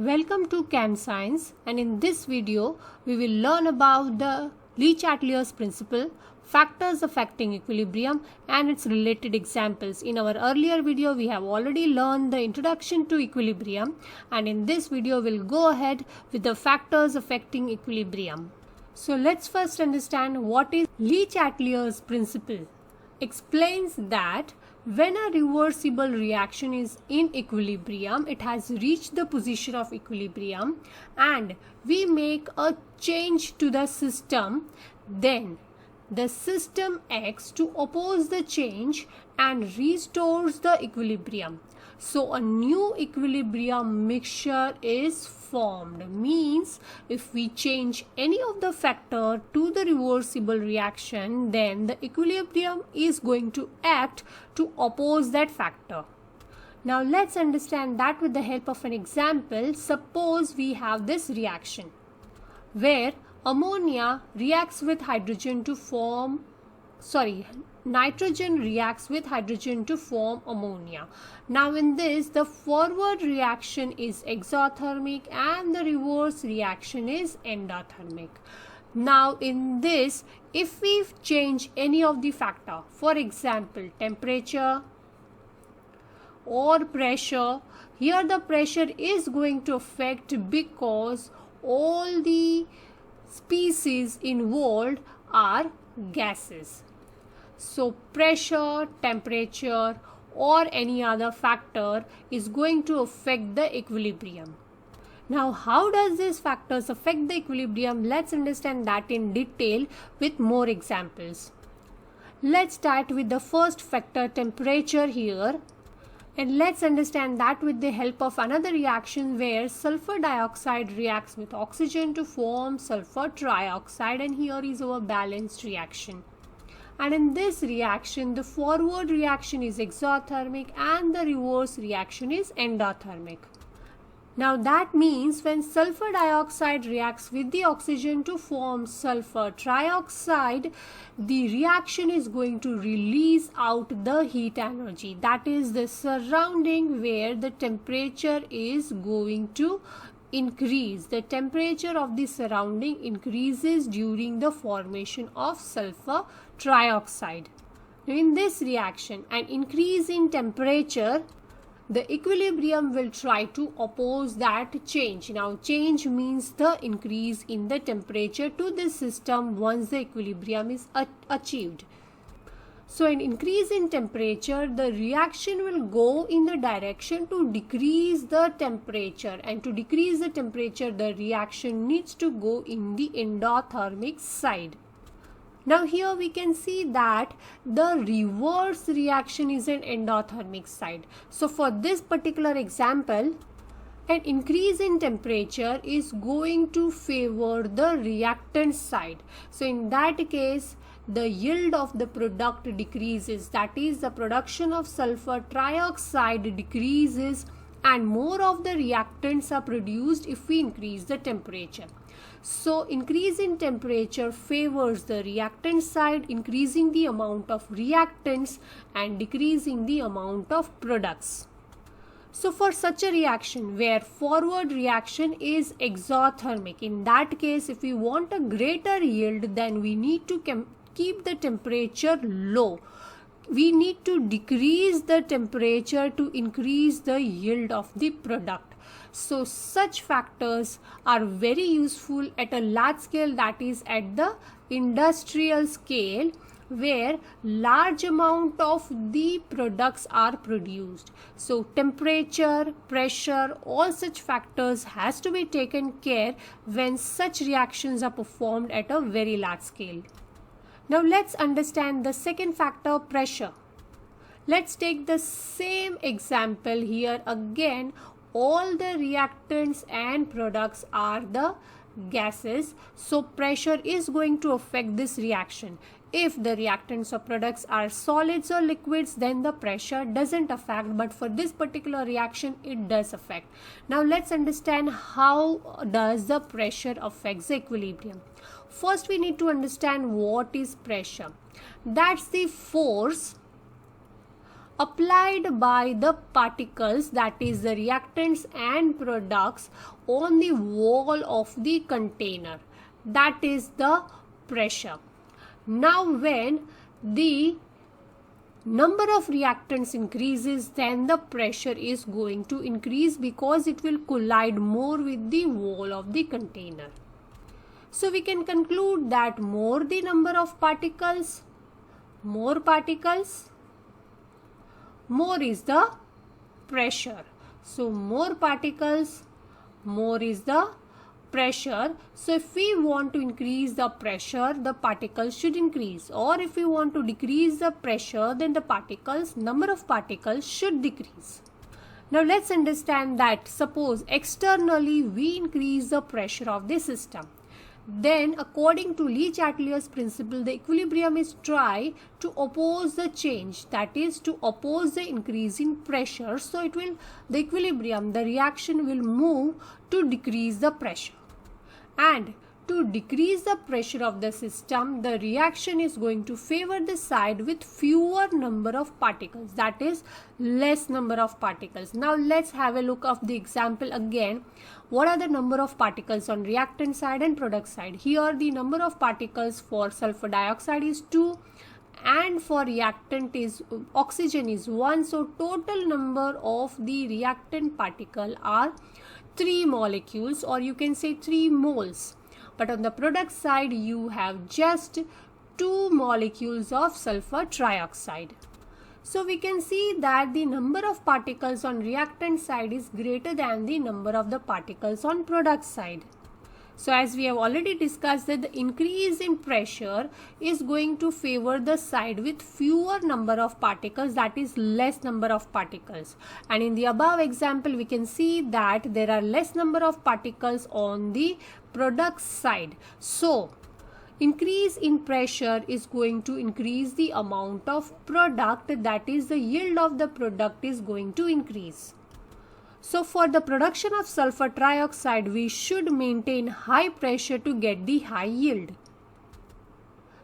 Welcome to Chem Science, and in this video we will learn about the Le Chatelier's principle, factors affecting equilibrium and its related examples. In our earlier video we have already learned the introduction to equilibrium, and in this video we'll go ahead with the factors affecting equilibrium. So let's first understand what is Le Chatelier's principle. Explains that when a reversible reaction is in equilibrium, it has reached the position of equilibrium and we make a change to the system, then the system acts to oppose the change and restores the equilibrium. So a new equilibrium mixture is formed. Means if we change any of the factor to the reversible reaction, then the equilibrium is going to act to oppose that factor. Now let's understand that with the help of an example. Suppose we have this reaction where ammonia reacts with hydrogen to form nitrogen reacts with hydrogen to form ammonia. Now in this, the forward reaction is exothermic and the reverse reaction is endothermic. Now in this, if we change any of the factor, for example temperature or pressure, here the pressure is going to affect because all the species involved are gases. So pressure, temperature or any other factor is going to affect the equilibrium. Now how does these factors affect the equilibrium? Let's understand that in detail with more examples. Let's start with the first factor, temperature here. And let's understand that with the help of another reaction where sulfur dioxide reacts with oxygen to form sulfur trioxide, and here is our balanced reaction. And in this reaction, the forward reaction is exothermic and the reverse reaction is endothermic. Now that means when sulfur dioxide reacts with the oxygen to form sulfur trioxide, the reaction is going to release out the heat energy. That is the surrounding where the temperature is going to increase. The temperature of the surrounding increases during the formation of sulfur trioxide. Now in this reaction, an increase in temperature, the equilibrium will try to oppose that change. Now change means the increase in the temperature to the system once the equilibrium is achieved. So an increase in temperature, the reaction will go in the direction to decrease the temperature, and to decrease the temperature the reaction needs to go in the endothermic side. Now here we can see that the reverse reaction is an endothermic side. So for this particular example, an increase in temperature is going to favor the reactant side. So in that case, the yield of the product decreases. That is, the production of sulfur trioxide decreases and more of the reactants are produced if we increase the temperature. So increase in temperature favors the reactant side, increasing the amount of reactants and decreasing the amount of products. So for such a reaction where forward reaction is exothermic, in that case if we want a greater yield, then we need to keep the temperature low. We need to decrease the temperature to increase the yield of the product. So such factors are very useful at a large scale, that is at the industrial scale, where large amount of the products are produced. So temperature, pressure, all such factors has to be taken care when such reactions are performed at a very large scale. Now let's understand the second factor, pressure. Let's take the same example here again. All the reactants and products are the gases, so pressure is going to affect this reaction. If the reactants or products are solids or liquids, then the pressure doesn't affect, but for this particular reaction it does affect. Now let's understand how does the pressure affect the equilibrium. First we need to understand what is pressure. That's the force applied by the particles, that is the reactants and products, on the wall of the container. That is the pressure. Now when the number of reactants increases, then the pressure is going to increase because it will collide more with the wall of the container. So we can conclude that more the number of particles, more is the pressure. So more particles, more is the pressure. So if we want to increase the pressure, the particles should increase, or if we want to decrease the pressure, then the number of particles should decrease. Now let's understand that suppose externally we increase the pressure of the system, then according to Le-Chatelier's principle, the equilibrium is try to oppose the change, that is to oppose the increase in pressure. So the equilibrium, the reaction will move to decrease the pressure. And to decrease the pressure of the system, the reaction is going to favor the side with fewer number of particles, that is less number of particles. Now let's have a look of the example again. What are the number of particles on reactant side and product side? Here the number of particles for sulfur dioxide is 2 and for reactant is oxygen is 1. So total number of the reactant particle are 3 molecules, or you can say 3 moles. But on the product side you have just 2 molecules of sulfur trioxide. So we can see that the number of particles on reactant side is greater than the number of the particles on product side. So as we have already discussed that the increase in pressure is going to favor the side with fewer number of particles, that is less number of particles. And in the above example we can see that there are less number of particles on the product side. So increase in pressure is going to increase the amount of product, that is the yield of the product is going to increase. So for the production of sulfur trioxide, we should maintain high pressure to get the high yield.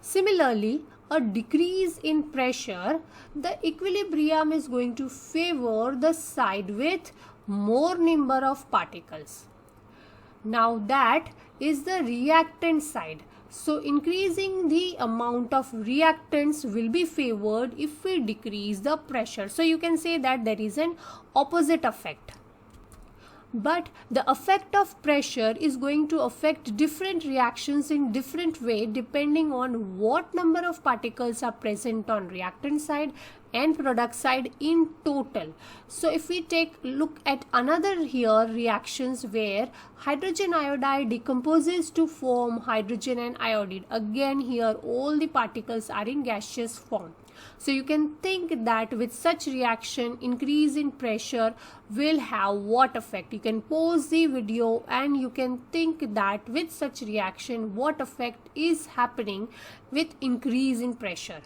Similarly, a decrease in pressure, the equilibrium is going to favor the side with more number of particles. Now that is the reactant side. So increasing the amount of reactants will be favored if we decrease the pressure. So you can say that there is an opposite effect. But the effect of pressure is going to affect different reactions in different way depending on what number of particles are present on reactant side and product side in total. So if we look at another here reactions where hydrogen iodide decomposes to form hydrogen and iodide. Again here all the particles are in gaseous form. So you can think that with such reaction increase in pressure will have what effect. You can pause the video and you can think that with such reaction what effect is happening with increase in pressure.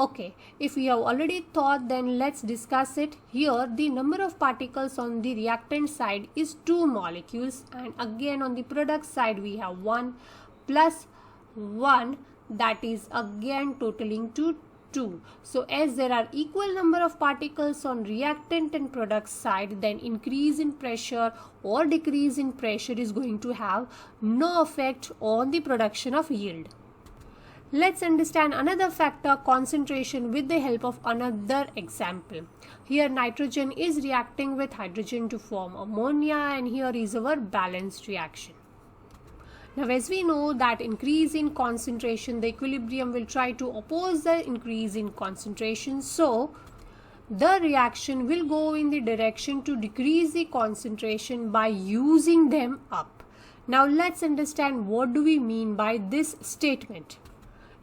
Okay, if we have already thought, then let's discuss it. Here the number of particles on the reactant side is 2 molecules, and again on the product side we have 1 plus 1, that is again totaling to 2. So as there are equal number of particles on reactant and product side, then increase in pressure or decrease in pressure is going to have no effect on the production of yield. Let's understand another factor, concentration, with the help of another example. Here nitrogen is reacting with hydrogen to form ammonia, and here is our balanced reaction. Now as we know that increase in concentration, the equilibrium will try to oppose the increase in concentration. So the reaction will go in the direction to decrease the concentration by using them up. Now let's understand what do we mean by this statement.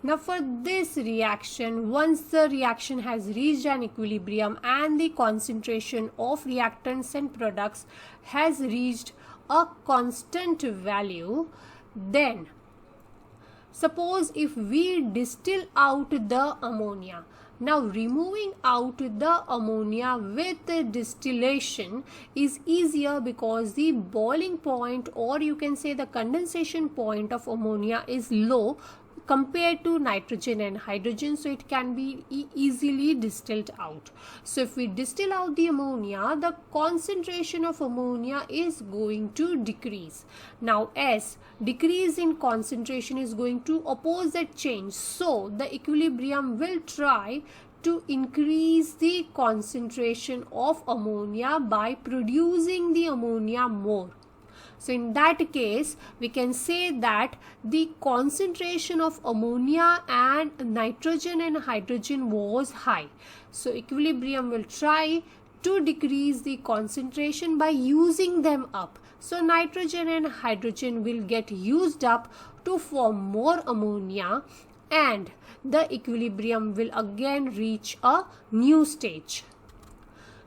Now for this reaction, once the reaction has reached an equilibrium and the concentration of reactants and products has reached a constant value, then suppose if we distill out the ammonia. Now removing out the ammonia with the distillation is easier because the boiling point, or you can say the condensation point of ammonia is low compared to nitrogen and hydrogen, so it can be easily distilled out. So if we distill out the ammonia, the concentration of ammonia is going to decrease. Now as decrease in concentration is going to oppose that change, so the equilibrium will try to increase the concentration of ammonia by producing the ammonia more. So in that case, we can say that the concentration of ammonia and nitrogen and hydrogen was high. So equilibrium will try to decrease the concentration by using them up. So nitrogen and hydrogen will get used up to form more ammonia, and the equilibrium will again reach a new stage.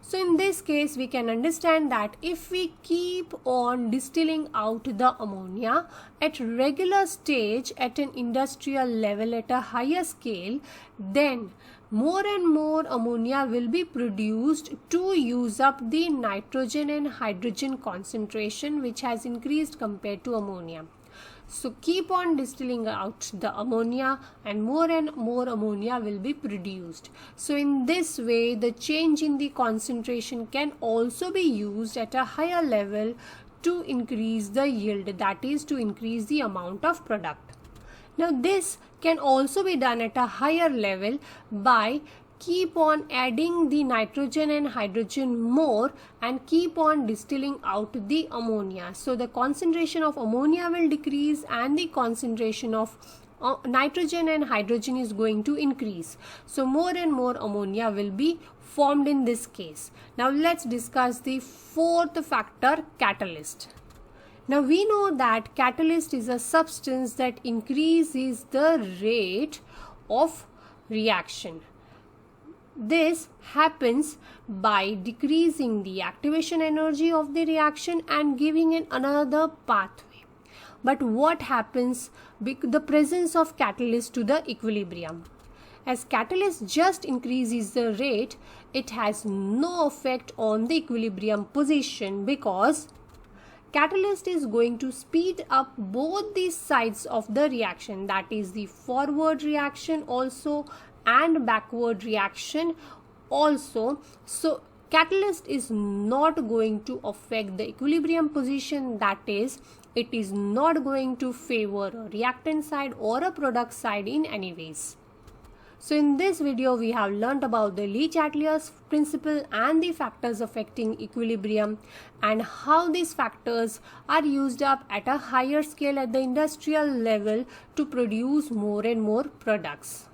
So in this case, we can understand that if we keep on distilling out the ammonia at regular stage at an industrial level at a higher scale, then more and more ammonia will be produced to use up the nitrogen and hydrogen concentration, which has increased compared to ammonia. So keep on distilling out the ammonia and more ammonia will be produced. So in this way, the change in the concentration can also be used at a higher level to increase the yield, that is to increase the amount of product. Now this can also be done at a higher level by keep on adding the nitrogen and hydrogen more and keep on distilling out the ammonia. So the concentration of ammonia will decrease and the concentration of nitrogen and hydrogen is going to increase. So more and more ammonia will be formed in this case. Now let's discuss the fourth factor, catalyst. Now we know that catalyst is a substance that increases the rate of reaction. This happens by decreasing the activation energy of the reaction and giving it another pathway. But what happens with the presence of catalyst to the equilibrium? As catalyst just increases the rate, it has no effect on the equilibrium position, because catalyst is going to speed up both these sides of the reaction, that is the forward reaction also and backward reaction also. So catalyst is not going to affect the equilibrium position, that is it is not going to favor a reactant side or a product side in any ways. So in this video we have learnt about the Le Chatelier's principle and the factors affecting equilibrium and how these factors are used up at a higher scale at the industrial level to produce more and more products.